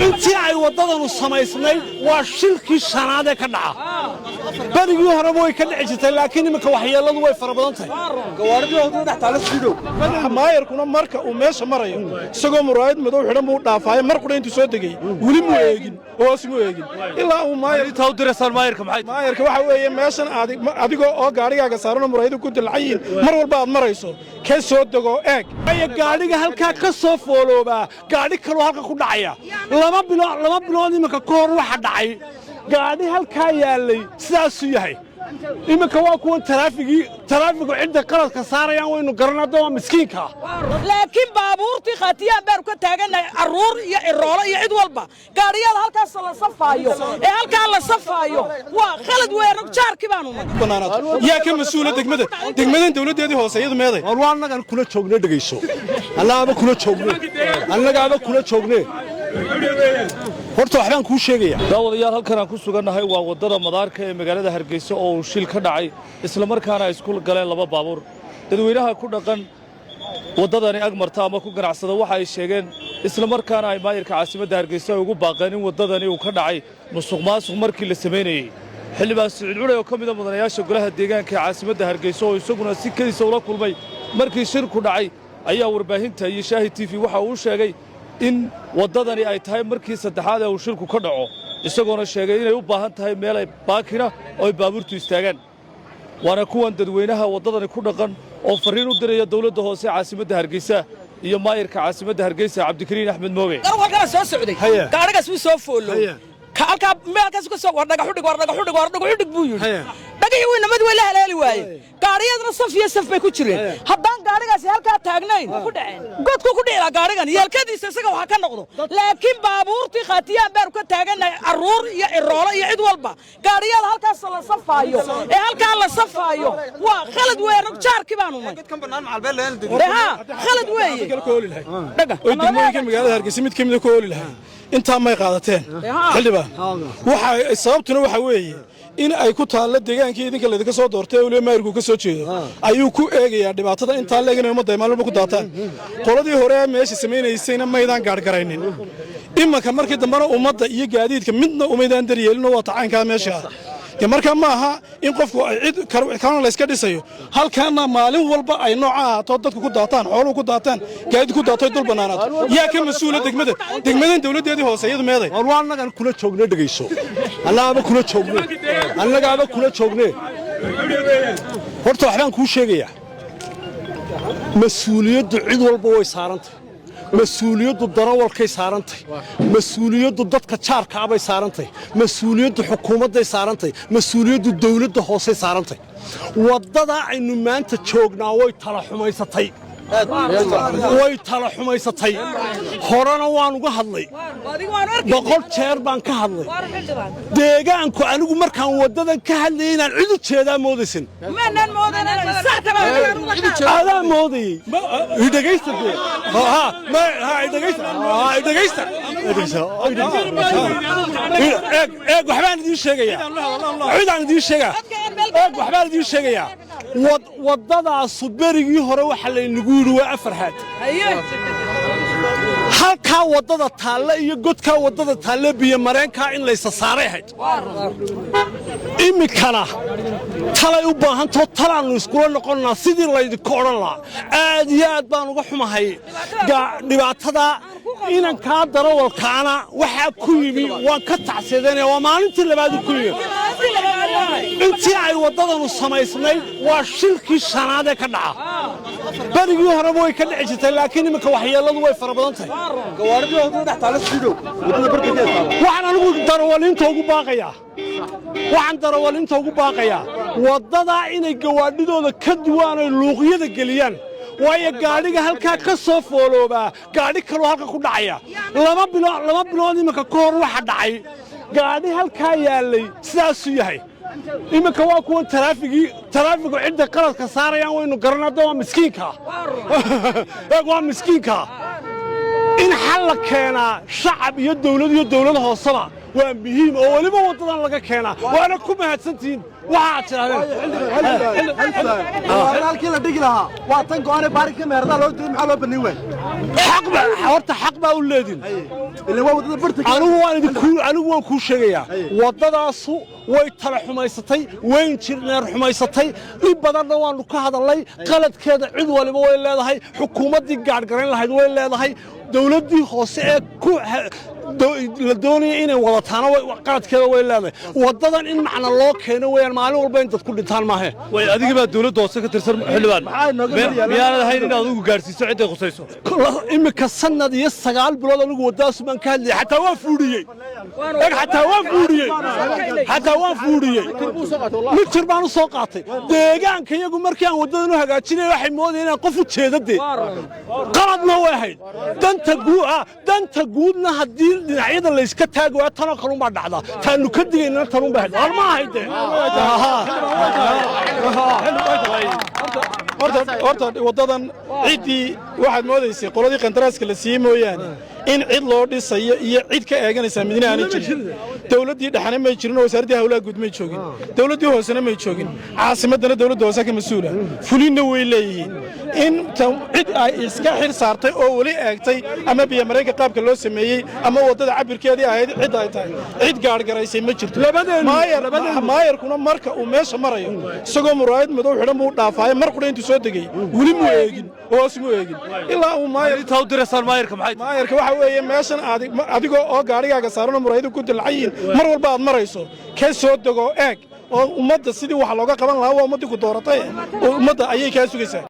intii ay wadadanu samaysnay waa shilkii shanaad ee ka dhaca barigii horeba way ka dhici jirtay laakiin iminka waxyeeladu way fara badan tahay gawaaridooduna dhex taala sidoo maayarkuna marka uu meesha marayo isagoo muraayad madow xidhan buu dhaafay mar qura intuu soo degay weli muu eegin hoos muu eegin ilaa uu maayar inta u diraysan maayarka maxay maayarka waxa weeye meeshan adigoo oo gaarigaaga saaran muraayadu ku dilcayin mar walba aad marayso ka soo dego eeg ay gaariga halka ka soo foolooba gaari kale halka ku dhacaya laba bilood iminka ka hor waxa dhacay gaari halka yaalay sidaas u yahay iminka waa kuwa taraafigu cidda qaladka saarayaan waynu garanaa waa miskiinka laakiin baabuurtii khatiyaan baan ka taaganahay aruur iyo iroolo iyo cid walba gaariyada halkaas la safaayo ee halka la safaayo waa khalad weyn jaarkii baanu yaa ka mas'uula degmadan dawladeedii hooseeyadu meeday war annagan kula joogna dhageyso annaga kula joogne horta waxbaan kuu sheegaya daawadayaal halkan aan ku sugannahay waa wadada madaarka ee magaalada Hargeysa oo uu shil ka dhacay isla markaana ay isku galeen laba baabuur dadweynaha ku dhaqan wadadani agmarta ama ku ganacsada waxa ay sheegeen isla markaana ay maayirka caasimadda Hargeysa ugu baaqeen in wadadani uu ka dhacay musuqmaasuq markii la sameeyay xildhibaan Saciid Cule oo kamid ah mudanayaasha golaha deegaanka ee caasimadda Hargeysa oo isaguna si kaliya ula kulmay markii shirku dhacay ayaa warbaahinta iyo Shaahid TV waxa uu sheegay in wadadani ay tahay markii saddexaad ee uu shilku ka dhaco isagoona sheegay inay u baahan tahay meel ay baakina oo ay baabuurtu istaagaan waana kuwan dadweynaha wadadani ku dhaqan oo fariin u diraya dawladda hoose caasimadda Hargeysa iyo maayirka caasimadda Hargeysa Cabdikariin Axmed Mooge garwalkana soo socday gaarigaas wuu soo foolo halka meelkaas ka soo wardhaga xudhig buu yiri dhagay weyn namad way la haleeli waaye gaariyadna saf bay ku jireen haddaan gaarigaasi halka taagnayn ku dhaceen godku ku dhicila gaarigan yeelkadiisa isaga waxa ka noqdo laakiin baabuurtii khatiyaan baan ka taaganahay aruur iyo iroolo iyo cid walba gaariyada halkaas la safaayo ee halka la safaayo waa khalad weyn jaarkii baanu dadkan banaan macalbeel leen khalad weeye dhaga oo degmooyinka magaalada Hargeysa mid kamid ah ku ooli lahaa inta may qaadateen xildhibaan waxa sababtuna waxa weeye in ay ku taalo deegaankii idinka la idinka soo doortay oo maayirku ka soo jeedo ayuu ku eegayaa dhibaatada inta leeganay ummadda maalmo ku daataan qoladii hore meesha sameeynayayna maydaan gaargaraynin imanka markii dambana ummadda iyo gaadiidka midna umaydaan daryeelin oo tacaanka meesha marka ma aha in qofku ay cid kana la iska dhisayo halkaana maalin walba ay nooca ahaato dadku ku daataan xooluhu ku daataan gaadiid ku daatay dul banaanaad yaa ka mas'uula degmadan dawladeedii hooseeyadu meeday war annagan kula joogna dhageyso annaga kula joogne horta waxbaan kuu sheegaya mas'uuliyaddu cid walba way saarantay مسؤوليته الضراوة كيسارنتي مسؤوليته ضد كشارك عبي سارنتي مسؤوليته حكومة دي سارنتي مسؤوليته الدولة هوسي سارنتي وضد إنه ما أنت تشوقنا ويطلع حمايستي ويطلع حمايستي هرانا وانو كهذلي بقول شير بان كهذلي ديجانكو أنا مركان وضد كهذلي نعيد شيء مودسين هذا مودي إذا جيست ها ما إذا جيست إيه وحبان دي الشيء عيد عن دي الشيء إيه وحبان دي الشيء وضد الصبري هو وحلا نقول وأفرحت halka wadada taale iyo godka wadada taale biyo mareenka in la isa saareehay imikana talay u baahan to talaan isku noqonnaa sidii la idinku oran lahaa aad iyo aad baan uga xumahay dhibaatada inan ka daro walkaana waxa ku yimi waan ka tacsidanay waa maalintii labaad ku yimi intii ay wadadanu samaysnay waa shilkii shanaad ee ka dhaca barigii horeba way ka dhici jirtay laakiin iminka waxyeeladu way fara badan tahay gawaaridooduna dhex taala sidoo wadada barkeeda waxaan anigu darawalinta ugu baaqayaa wadada inay gawaadhidooda ka duwaan ay luuqyada geliyaan waayo gaadhiga halka ka soo foolooba gaadhi kale halka ku dhacaya laba bilood iminka ka hor waxa dhacay gaadhi halka yaalay sidaas u yahay iminka waa kuwa taraafigu cidda qaladka saarayaan waynu garanaa waa miskiinka in xal la keenaa shacab iyo dawlad hoosaba waa muhiim oo waliba wadadan laga keenaa waana ku mahadsantihiin waxaad tirahdeen halkii la dhigi lahaa waa tan go'aane baarig ka meerada loo diray maxaa loo banin weyn xaq baa u leedin anigu waan kuu sheegayaa waddadaasu way tala xumaysatay wayn jirneer xumaysatay in badanna waannu ka hadalnay qaladkeeda cid waliba way leedahay xukuumaddii gaadhgarayn lahayd way leedahay dawladdii hoose ee la doonaya inay wadataana qaladkeeda way leedahay waddadan in macna loo keeno weeyaan maalin walba in dad ku dhintaan maahe way adiga baa dawladda hoose ka tirsan xildhibaan miyaanad ahayn inaad adigu gaadhsiiso cidday khusayso iminka sanad iyo 9 bilood anigu waddadaasu baan ka hadlayay xataa waan fuudhiyey mitir baan u soo qaatay deegaanka iyagu markii aan waddadan u hagaajinaya waxay moodayeen inaan qof u jeedade qaladna way ahayd danta guudna haddii dhinacyada la iska taagi waa tanoo kale unbaa dhacdaa taanu ka digaynana tan unbaa ahayd hor ma ahayde horta waddadan ciddii waxaad moodaysay qoladii qandaraaska la siiyey mooyaane in cid loo dhisayo iyo cid ka eeganaysaa midna aanay jirin dawladdii dhexana may jirin oo wasaaraddii hawlaha guud may joogin dawladdii hoosena may joogin caasimaddana dawladda hoose ka mas-uula fulinna way leeyihiin in cid ay iska xil saartay oo weli eegtay ama biyamareenka qaabka loo sameeyey ama waddada cabirkeedii ahayd cid ay tahay cid gaadhgaraysay ma jirto maayarkuna marka uu meesha marayo isagoo muraayad madow xidhan buu dhaafaayo mar qudha intuu soo degay weli muu eegin hoos muu eegin ilaa uu intaa u diraysaan maayarka maayarka waxa weeye meeshan adigoo oo gaadhigaaga saaranoo muraayadu ku dilcayiin mar walba aad marayso ka soo dego eeg oo ummadda sidii wax looga qaban lahaa waa ummaddii ku dooratay ummadda ayay kaa sugaysaa